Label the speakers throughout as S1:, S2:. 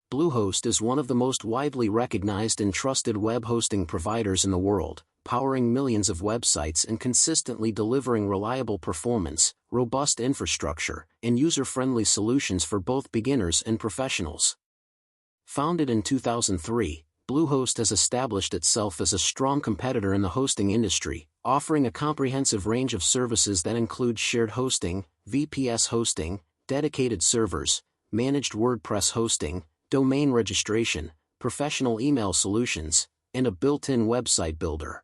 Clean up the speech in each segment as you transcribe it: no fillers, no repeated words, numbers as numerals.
S1: Bluehost is one of the most widely recognized and trusted web hosting providers in the world, powering millions of websites and consistently delivering reliable performance, robust infrastructure, and user-friendly solutions for both beginners and professionals. Founded in 2003, Bluehost has established itself as a strong competitor in the hosting industry, offering a comprehensive range of services that include shared hosting, VPS hosting, dedicated servers, managed WordPress hosting, domain registration, professional email solutions, and a built-in website builder.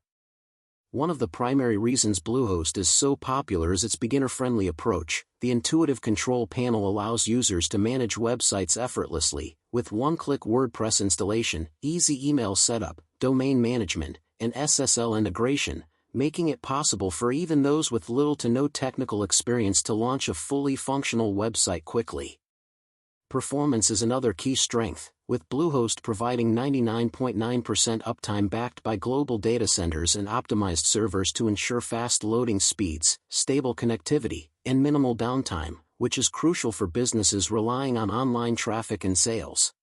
S1: One of the primary reasons Bluehost is so popular is its beginner-friendly approach. The intuitive control panel allows users to manage websites effortlessly, with one-click WordPress installation, easy email setup, domain management, and SSL integration, making it possible for even those with little to no technical experience to launch a fully functional website quickly. Performance is another key strength, with Bluehost providing 99.9% uptime backed by global data centers and optimized servers to ensure fast loading speeds, stable connectivity, and minimal downtime, which is crucial for businesses relying on online traffic and sales.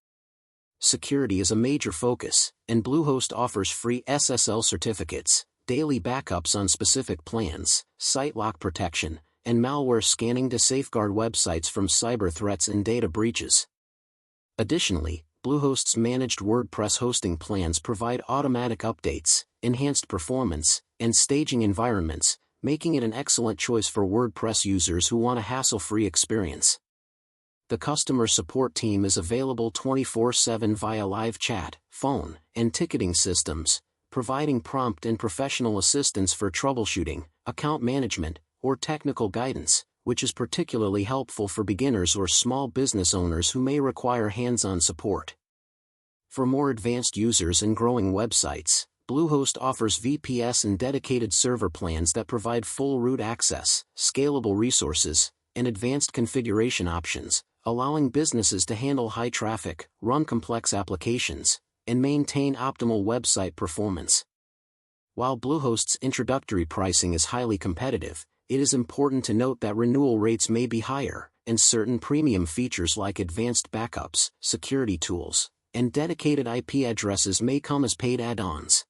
S1: Security is a major focus, and Bluehost offers free SSL certificates, daily backups on specific plans, site lock protection, and malware scanning to safeguard websites from cyber threats and data breaches. Additionally, Bluehost's managed WordPress hosting plans provide automatic updates, enhanced performance, and staging environments, making it an excellent choice for WordPress users who want a hassle-free experience. The customer support team is available 24/7 via live chat, phone, and ticketing systems, providing prompt and professional assistance for troubleshooting, account management, or technical guidance, which is particularly helpful for beginners or small business owners who may require hands-on support. For more advanced users and growing websites, Bluehost offers VPS and dedicated server plans that provide full root access, scalable resources, and advanced configuration options, allowing businesses to handle high traffic, run complex applications, and maintain optimal website performance. While Bluehost's introductory pricing is highly competitive, it is important to note that renewal rates may be higher, and certain premium features like advanced backups, security tools, and dedicated IP addresses may come as paid add-ons.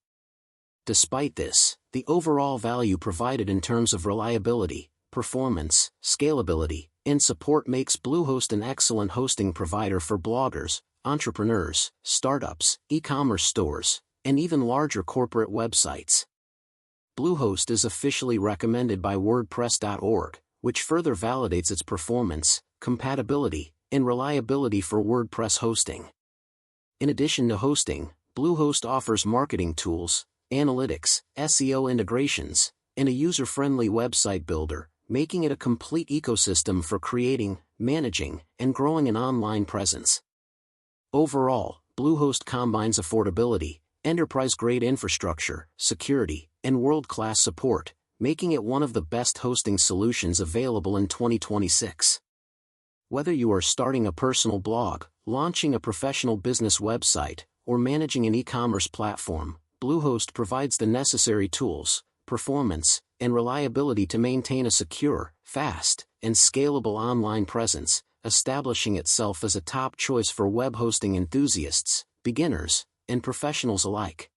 S1: Despite this, the overall value provided in terms of reliability, performance, scalability, and support makes Bluehost an excellent hosting provider for bloggers, entrepreneurs, startups, e-commerce stores, and even larger corporate websites. Bluehost is officially recommended by WordPress.org, which further validates its performance, compatibility, and reliability for WordPress hosting. In addition to hosting, Bluehost offers marketing tools, analytics, SEO integrations, and a user-friendly website builder, making it a complete ecosystem for creating, managing, and growing an online presence. Overall, Bluehost combines affordability, enterprise-grade infrastructure, security, and world-class support, making it one of the best hosting solutions available in 2026. Whether you are starting a personal blog, launching a professional business website, or managing an e-commerce platform, Bluehost provides the necessary tools, performance, and reliability to maintain a secure, fast, and scalable online presence, establishing itself as a top choice for web hosting enthusiasts, beginners, and professionals alike.